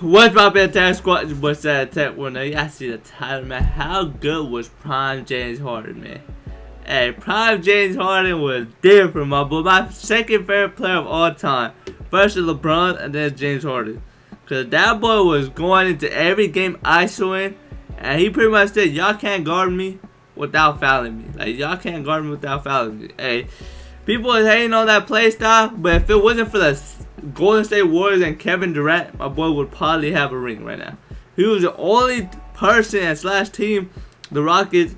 What's my attack squad? What's that attack? Well, now you gotta see the title, man. How good was Prime James Harden, man? Hey, Prime James Harden was different, my boy. My second favorite player of all time. First is LeBron, and then James Harden. Because that boy was going into every game ISOing, and he pretty much said, y'all can't guard me without fouling me. Like, y'all can't guard me without fouling me. Hey, people are hating on that play style, but if it wasn't for the Golden State Warriors and Kevin Durant, my boy would probably have a ring right now. He was the only person and slash team, the Rockets,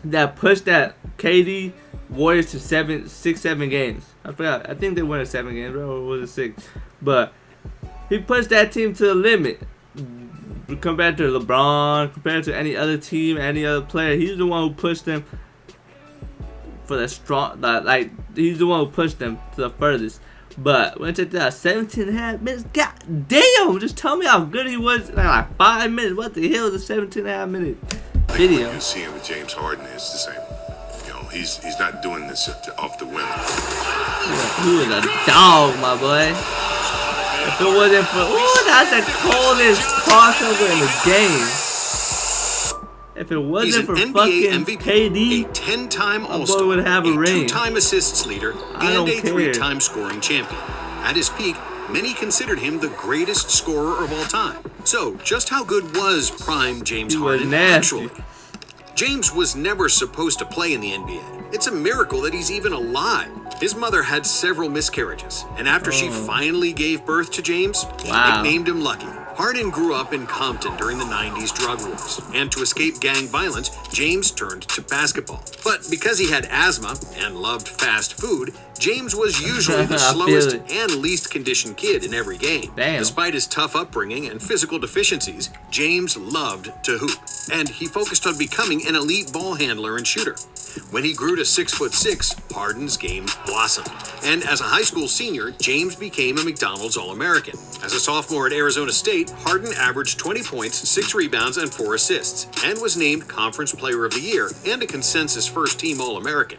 that pushed that KD Warriors to 6-7 games. I forgot. I think they won 7 games, or was it 6? But he pushed that team to the limit. Compared to LeBron, compared to any other team, any other player, he's the one who pushed them for the strong. Like he's the one who pushed them to the furthest. But when I checked out 17.5 minutes, god damn! Just tell me how good he was in like 5 minutes. What the hell is a 17.5 minute video? What you're seeing with James Harden is the same. You know, he's not doing this off the whim. Yeah, he was a dog, my boy. If it wasn't for that's the coldest crossover in the game. If it wasn't for NBA fucking MVP, KD, a 10-time my All-Star, boy would have a ring. 2-time assists leader, and a 3-time scoring champion. At his peak, many considered him the greatest scorer of all time. So, just how good was Prime James Harden actually? James was never supposed to play in the NBA. It's a miracle that he's even alive. His mother had several miscarriages, and after she finally gave birth to James, nicknamed him Lucky. Harden grew up in Compton during the 90s drug wars, and to escape gang violence, James turned to basketball. But because he had asthma and loved fast food, James was usually the slowest and least conditioned kid in every game. Damn. Despite his tough upbringing and physical deficiencies, James loved to hoop, and he focused on becoming an elite ball handler and shooter. When he grew to 6'6", Harden's game blossomed. And as a high school senior, James became a McDonald's All-American. As a sophomore at Arizona State, Harden averaged 20 points, 6 rebounds, and 4 assists, and was named Conference Player of the Year and a consensus first-team All-American.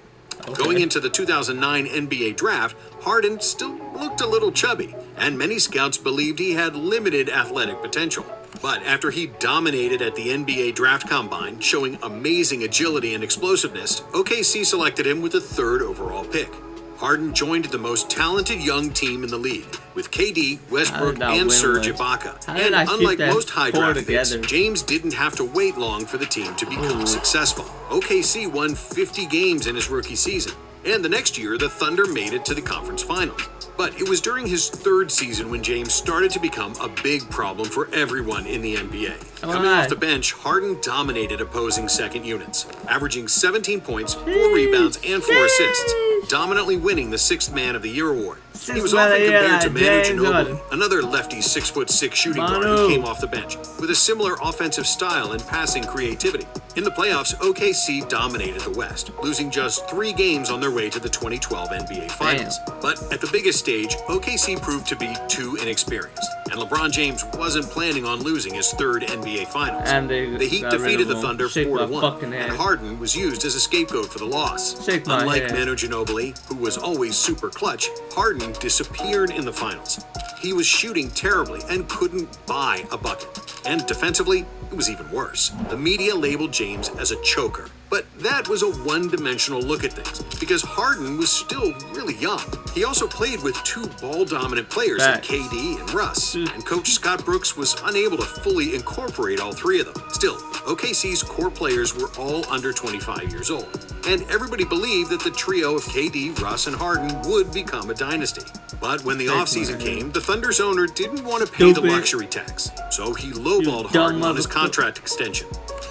Going into the 2009 NBA Draft, Harden still looked a little chubby, and many scouts believed he had limited athletic potential. But after he dominated at the NBA Draft Combine, showing amazing agility and explosiveness, OKC selected him with the 3rd overall pick. Harden joined the most talented young team in the league, with KD, Westbrook, and Serge Ibaka. And unlike most high draft picks, James didn't have to wait long for the team to become successful. OKC won 50 games in his rookie season, and the next year the Thunder made it to the conference finals. But it was during his 3rd season when James started to become a big problem for everyone in the NBA. Coming off the bench, Harden dominated opposing second units, averaging 17 points, 4 rebounds, and 4 assists, dominantly winning the 6th Man of the Year award. He was often compared to Manu Ginobili, another lefty 6'6" shooting guard who came off the bench, with a similar offensive style and passing creativity. In the playoffs, OKC dominated the West, losing just 3 games on their way to the 2012 NBA Finals. But at the biggest stage, OKC proved to be too inexperienced, and LeBron James wasn't planning on losing his 3rd NBA Finals. And the Heat defeated the Thunder 4-1, and Harden was used as a scapegoat for the loss. Unlike Manu Ginobili, who was always super clutch, Harden disappeared in the finals. He was shooting terribly and couldn't buy a bucket. And defensively, it was even worse. The media labeled James as a choker. But that was a one-dimensional look at things, because Harden was still really young. He also played with 2 ball-dominant players in KD and Russ, and coach Scott Brooks was unable to fully incorporate all 3 of them. Still, OKC's core players were all under 25 years old, and everybody believed that the trio of KD, Russ, and Harden would become a dynasty. But when the offseason came, the Thunder's owner didn't want to pay the luxury tax, so he lowballed Harden on his contract extension.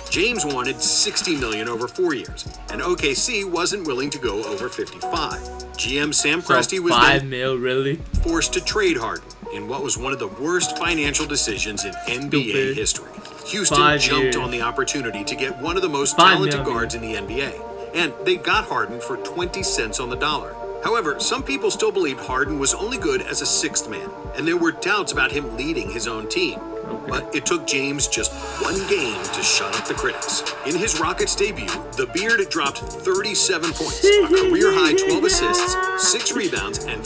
James wanted $60 million over 4 years, and OKC wasn't willing to go over 55. GM Sam Presti was then forced to trade Harden in what was one of the worst financial decisions in NBA history. Houston jumped on the opportunity to get one of the most talented guards in the NBA, and they got Harden for 20 cents on the dollar. However, some people still believed Harden was only good as a 6th man, and there were doubts about him leading his own team. But it took James just 1 game to shut up the critics. In his Rockets debut, the Beard dropped 37 points, a career-high 12 assists, 6 rebounds, and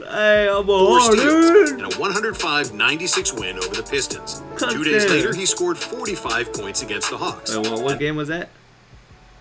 Hey, I'm a Four steals, Harden. and a 105-96 win over the Pistons. 2 days later, he scored 45 points against the Hawks. Wait, what game was that?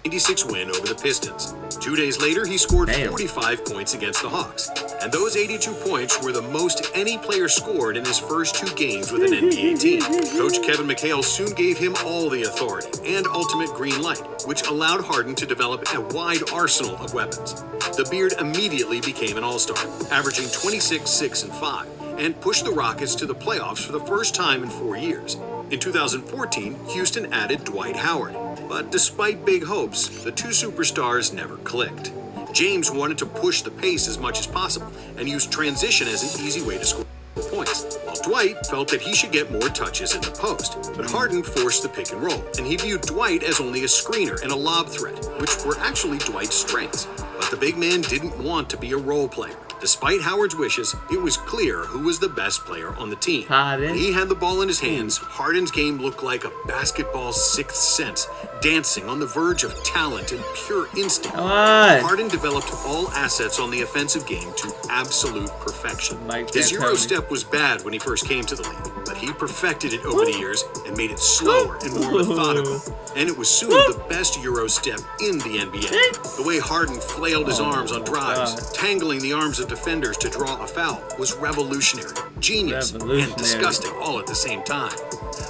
96 win over the Pistons. 2 days later, he scored Damn. 45 points against the Hawks. And those 82 points were the most any player scored in his first 2 games with an NBA team. Coach Kevin McHale soon gave him all the authority and ultimate green light, which allowed Harden to develop a wide arsenal of weapons. The Beard immediately became an all-star, averaging 26, 6, and 5, and pushed the Rockets to the playoffs for the first time in 4 years. In 2014, Houston added Dwight Howard. But despite big hopes, the two superstars never clicked. James wanted to push the pace as much as possible and used transition as an easy way to score points, while Dwight felt that he should get more touches in the post. But Harden forced the pick and roll, and he viewed Dwight as only a screener and a lob threat, which were actually Dwight's strengths. But the big man didn't want to be a role player. Despite Howard's wishes, it was clear who was the best player on the team. Harden. When he had the ball in his hands, Harden's game looked like a basketball's sixth sense, dancing on the verge of talent and pure instinct. Come on. Harden developed all assets on the offensive game to absolute perfection. Mike His Euro D'Antoni. step was bad when he first came to the league, but he perfected it over the years and made it slower and more methodical. And it was soon the best Euro step in the NBA. The way Harden flailed his arms on drives, God. tangling the arms of defenders to draw a foul, was revolutionary, genius, and disgusting all at the same time.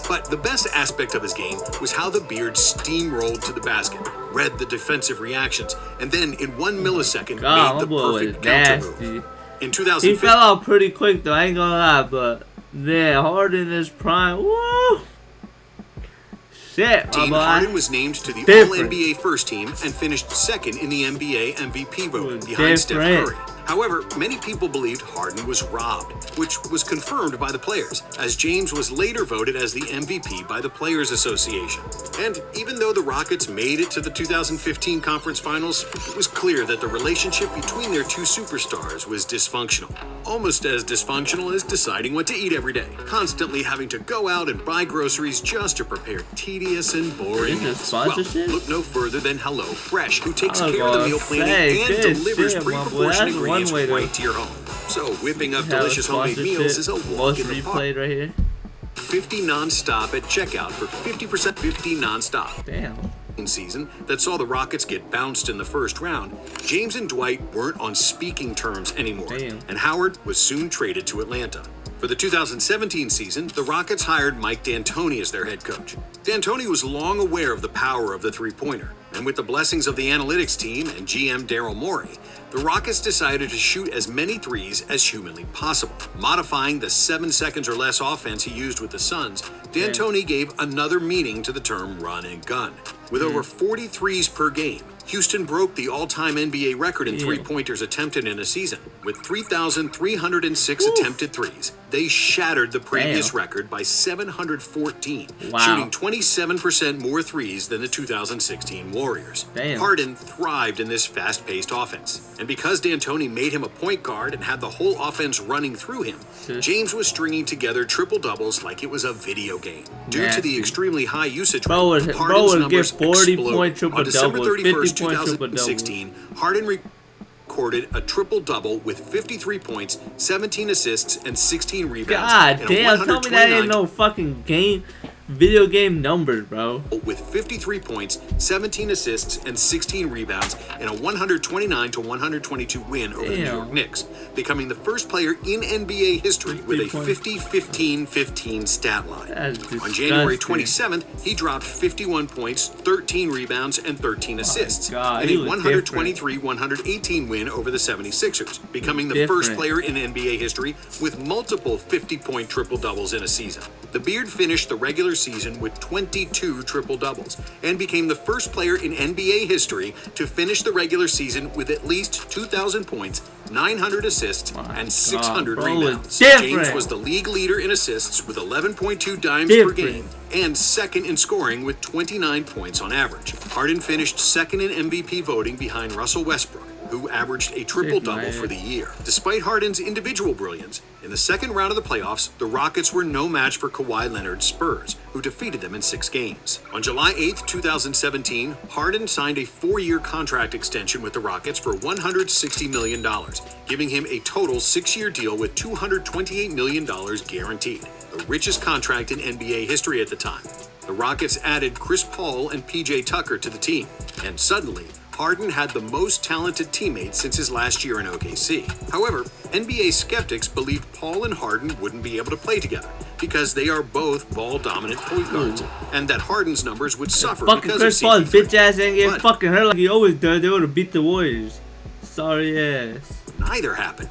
But the best aspect of his game was how the Beard steamrolled to the basket, read the defensive reactions, and then in 1 millisecond God, made the my boy was perfect counter nasty. move. In He 2015, fell out pretty quick though, I ain't gonna lie, but yeah, Harden in his prime, woo! Shit, my boy. Harden was named to the Different. All-NBA first team and finished second in the NBA MVP voting behind Different. Steph Curry. However, many people believed Harden was robbed, which was confirmed by the players, as James was later voted as the MVP by the Players Association. And even though the Rockets made it to the 2015 Conference Finals, it was clear that the relationship between their two superstars was dysfunctional. Almost as dysfunctional as deciding what to eat every day, constantly having to go out and buy groceries just to prepare tedious and boring Is this meals. sponsorship? Well, look no further than Hello Fresh, who takes I was care of the gonna meal planning say, and good delivers shit, my boy. pre-proportioned That's one ingredients way to right to your home. So whipping up have a delicious homemade meals is a sponsorship. walk Most in the park. replayed right here. 50 nonstop at checkout for 50% 50 nonstop. Damn. Season that saw the Rockets get bounced in the first round, James and Dwight weren't on speaking terms anymore, Damn. and Howard was soon traded to Atlanta. For the 2017 season, the Rockets hired Mike D'Antoni as their head coach. D'Antoni was long aware of the power of the three-pointer, and with the blessings of the analytics team and GM Daryl Morey, the Rockets decided to shoot as many threes as humanly possible. Modifying the 7 seconds or less offense he used with the Suns, D'Antoni gave another meaning to the term run and gun. With over 40 threes per game, Houston broke the all-time NBA record in three-pointers attempted in a season. With 3,306 attempted threes, they shattered the previous record by 714, Wow. shooting 27% more threes than the 2016 Warriors. Damn. Harden thrived in this fast-paced offense. And because D'Antoni made him a point guard and had the whole offense running through him, James was stringing together triple-doubles like it was a video game. Due to Nasty. the extremely high usage rate, Bro would Harden's get numbers 40-point exploded. On December triple-doubles, 31st, 50-point 2016, Harden recorded a triple-double with 53 points, 17 assists, and 16 rebounds. God in a damn, tell me that ain't 129 no fucking video game numbers, bro. with 53 points, 17 assists, and 16 rebounds in a 129-122 win over the New Damn. York Knicks, becoming the first player in NBA history with a 50-point. 50-15-15 stat line. That's On January disgusting. 27th, he dropped 51 points, 13 rebounds, and 13 assists God, in he a was 123-118 win over the 76ers, becoming the first Different. player in NBA history with multiple 50-point triple-doubles in a season. The Beard finished the regular season with 22 triple-doubles and became the first player in NBA history to finish the regular season with at least 2,000 points, 900 assists, and 600 bro, it's rebounds. different. James was the league leader in assists with 11.2 dimes Different. per game and second in scoring with 29 points on average. Harden finished second in MVP voting behind Russell Westbrook, who averaged a triple-double for the year. Despite Harden's individual brilliance, in the second round of the playoffs, the Rockets were no match for Kawhi Leonard's Spurs, who defeated them in 6 games. On July 8, 2017, Harden signed a 4-year contract extension with the Rockets for $160 million, giving him a total 6-year deal with $228 million guaranteed, the richest contract in NBA history at the time. The Rockets added Chris Paul and PJ Tucker to the team, and suddenly, Harden had the most talented teammates since his last year in OKC. However, NBA skeptics believed Paul and Harden wouldn't be able to play together because they are both ball-dominant point guards, and that Harden's numbers would suffer because Chris of Paul's CP3. bitch ass ain't getting fucking hurt like he always does. They would have beat the Warriors. Sorry ass. Neither happened.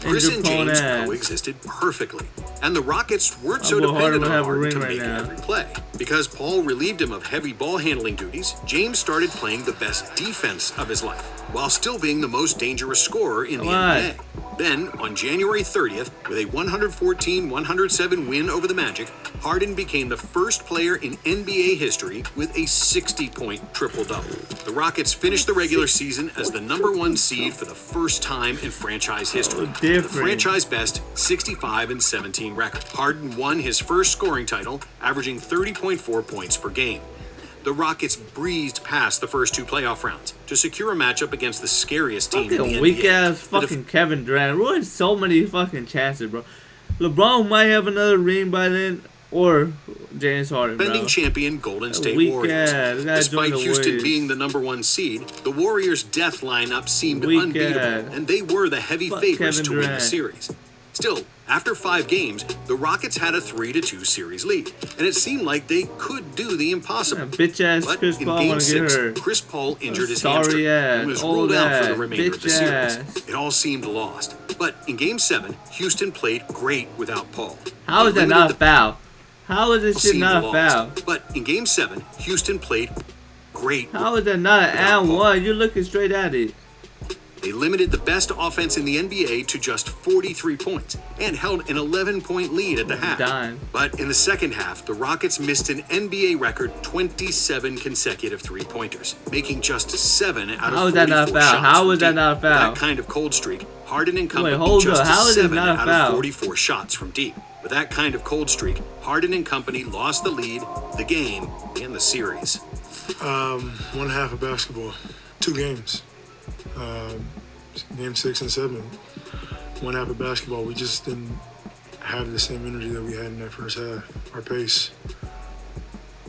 Chris and James coexisted perfectly, and the Rockets weren't so dependent on Harden to make every play. Because Paul relieved him of heavy ball handling duties, James started playing the best defense of his life, while still being the most dangerous scorer in the NBA. Then, on January 30th, with a 114-107 win over the Magic, Harden became the first player in NBA history with a 60-point triple-double. The Rockets finished the regular season as the #1 seed for the first time in franchise history. The franchise best 65-17 record. Harden won his first scoring title, averaging 30.4 points per game. The Rockets breezed past the first 2 playoff rounds to secure a matchup against the scariest team in the NBA. Weak ass fucking Kevin Durant ruined so many fucking chances, bro. LeBron might have another ring by then, or James Harden, bro. Defending champion Golden State Warriors. Despite Houston being the #1 seed, the Warriors' death lineup seemed unbeatable, and they were the heavy favorites to win the series. Still, after 5 games, the Rockets had a 3-2 series lead, and it seemed like they could do the impossible. Bitch ass but Chris in Paul Game 6, Chris Paul injured his hamstring and was ruled out for the remainder of the series. It all seemed lost. But in Game 7, Houston played great without Paul. How is that not a foul? How is this shit not a foul? But in Game 7, Houston played great. How is that not an and one? You're looking straight at it. They limited the best offense in the NBA to just 43 points and held an 11-point lead at the half. But in the second half, the Rockets missed an NBA record 27 consecutive three-pointers, making just 7 out of 44 shots. How was that not a foul? That kind of cold streak, Harden and company just 7 out of 44 shots from deep. With that kind of cold streak, Harden and company lost the lead, the game, and the series. One half of basketball, 2 games. Game 6 and 7. One half of basketball, we just didn't have the same energy that we had in that first half, our pace.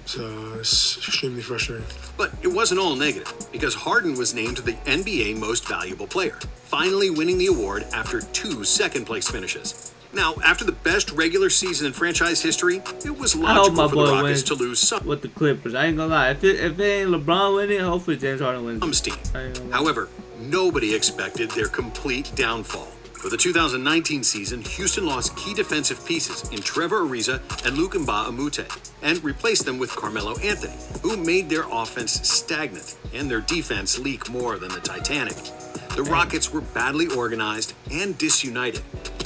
So it's extremely frustrating. But it wasn't all negative, because Harden was named the NBA Most Valuable Player, finally winning the award after 2 second-place finishes. Now, after the best regular season in franchise history, it was logical for the Rockets to lose some with the Clippers. I ain't gonna lie. If it ain't LeBron winning, hopefully James Harden wins. Steam. However, nobody expected their complete downfall. For the 2019 season, Houston lost key defensive pieces in Trevor Ariza and Luc Mbah a Moute, and replaced them with Carmelo Anthony, who made their offense stagnant and their defense leak more than the Titanic. The Rockets were badly organized and disunited.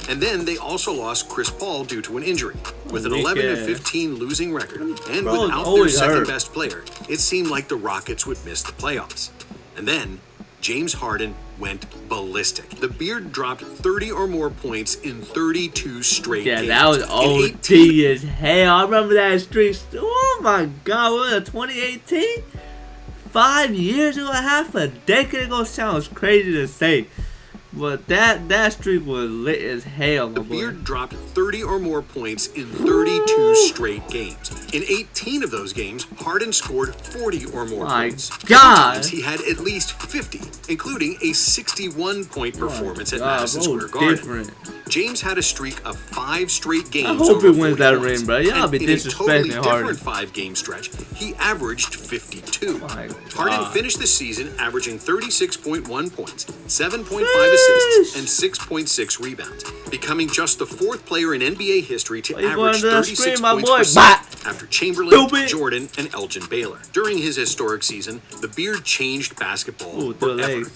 And then they also lost Chris Paul due to an injury. With an 11-15 losing record and without their second-best player, it seemed like the Rockets would miss the playoffs. And then James Harden went ballistic. The Beard dropped 30 or more points in 32 straight games. Yeah, that was OT as hell. I remember that streak. Oh my God, what was it, 2018? 5 years ago, half a decade ago, sounds crazy to say. But that streak was lit as hell, my boy. The Beard dropped 30 or more points in 32 straight games. In 18 of those games, Harden scored 40 or more points. My God! He had at least 50, including a 61-point performance at Madison Square Garden. James had a streak of 5 straight games. I hope he wins that ring, bro. Y'all be disrespecting Harden. In a totally different 5-game stretch, he averaged 52. Harden finished the season averaging 36.1 points, 7.5 assists, and 6.6 rebounds, becoming just the 4th player in NBA history to average 36 points per season after Chamberlain, Jordan, and Elgin Baylor. During his historic season, the Beard changed basketball forever.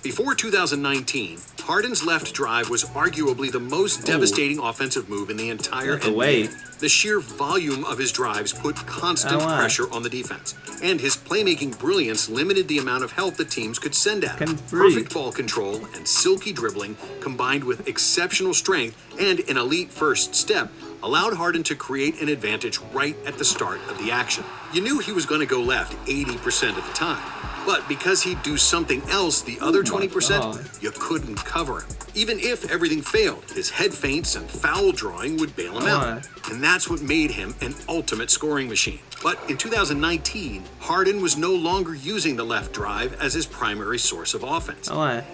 Before 2019, Harden's left drive was arguably the most devastating offensive move in the entire That's a way. NBA. The sheer volume of his drives put constant pressure on the defense, and his playmaking brilliance limited the amount of help the teams could send at him. Perfect ball control and silky dribbling, combined with exceptional strength and an elite first step, allowed Harden to create an advantage right at the start of the action. You knew he was going to go left 80% of the time, but because he'd do something else the other 20%, you couldn't cover him. Even if everything failed, his head feints and foul drawing would bail him out. And that's what made him an ultimate scoring machine. But in 2019, Harden was no longer using the left drive as his primary source of offense.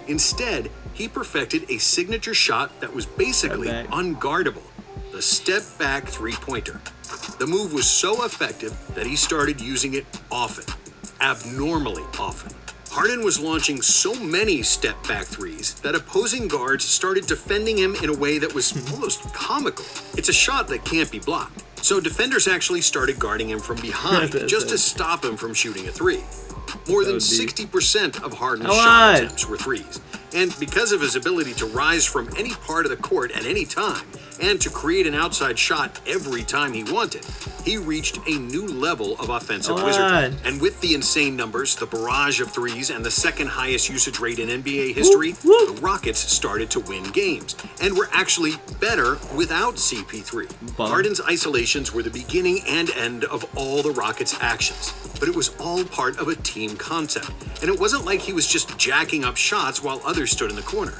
Instead, he perfected a signature shot that was basically unguardable. The step-back three-pointer. The move was so effective that he started using it often, abnormally often. Harden was launching so many step-back threes that opposing guards started defending him in a way that was almost comical. It's a shot that can't be blocked, so defenders actually started guarding him from behind just to stop him from shooting a three. More than 60% of Harden's shot attempts were threes. And because of his ability to rise from any part of the court at any time, and to create an outside shot every time he wanted, he reached a new level of offensive wizardry. And with the insane numbers, the barrage of threes, and the second highest usage rate in NBA history, the Rockets started to win games, and were actually better without CP3. Harden's isolations were the beginning and end of all the Rockets' actions, but it was all part of a team concept, and it wasn't like he was just jacking up shots while others stood in the corner.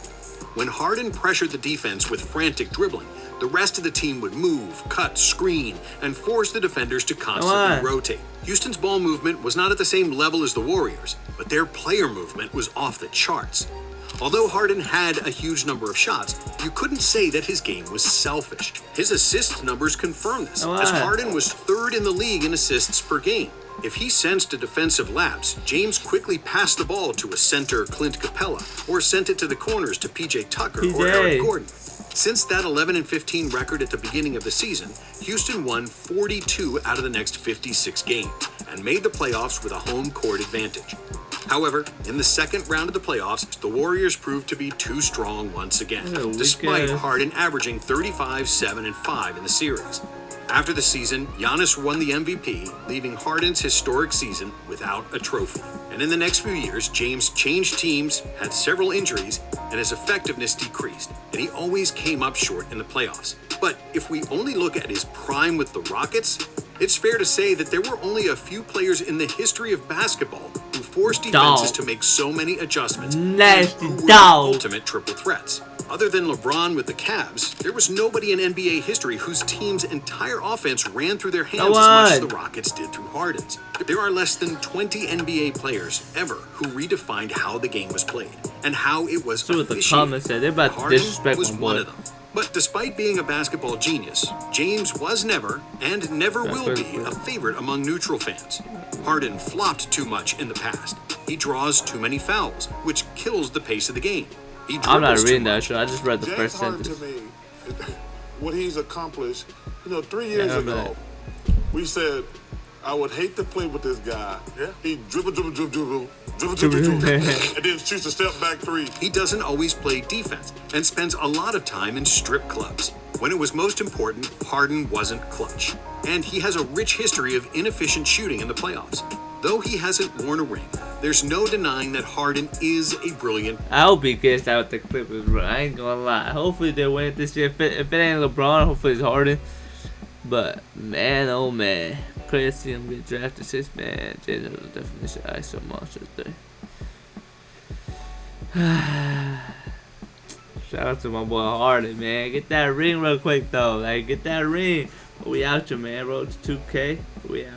When Harden pressured the defense with frantic dribbling, the rest of the team would move, cut, screen, and force the defenders to constantly rotate. Houston's ball movement was not at the same level as the Warriors, but their player movement was off the charts. Although Harden had a huge number of shots, you couldn't say that his game was selfish. His assist numbers confirm this, as Harden was third in the league in assists per game. If he sensed a defensive lapse, James quickly passed the ball to a center, Clint Capella, or sent it to the corners to PJ Tucker or Eric Gordon. Since that 11-15 record at the beginning of the season, Houston won 42 out of the next 56 games and made the playoffs with a home court advantage. However, in the second round of the playoffs, the Warriors proved to be too strong once again, despite Harden averaging 35, 7, and 5 in the series. After the season, Giannis won the MVP, leaving Harden's historic season without a trophy. And in the next few years, James changed teams, had several injuries, and his effectiveness decreased, and he always came up short in the playoffs. But if we only look at his prime with the Rockets, it's fair to say that there were only a few players in the history of basketball who forced defenses to make so many adjustments and who were the ultimate triple threats. Other than LeBron with the Cavs, there was nobody in NBA history whose team's entire offense ran through their hands as much as the Rockets did through Harden's. There are less than 20 NBA players ever who redefined how the game was played and how it was officiated. Harden was one of them. But despite being a basketball genius, James was never, and never will be, a favorite among neutral fans. Harden flopped too much in the past. He draws too many fouls, which kills the pace of the game. I'm not reading that shit. I just read the first sentence. To me, what he's accomplished, 3 years ago, we said, I would hate to play with this guy. He dribble, and then shoots a step back three. He doesn't always play defense and spends a lot of time in strip clubs. When it was most important, Harden wasn't clutch. And he has a rich history of inefficient shooting in the playoffs. Though he hasn't worn a ring, there's no denying that Harden is a brilliant. I hope he gets out the Clippers, bro. I ain't gonna lie. Hopefully they win this year. If it ain't LeBron, hopefully it's Harden. But man, oh man, crazy to see him get drafted. Six man, James was definitely should ice so much right there. Shout out to my boy Harden, man. Get that ring real quick though. Like get that ring. We out here, man. Road to 2K. We out.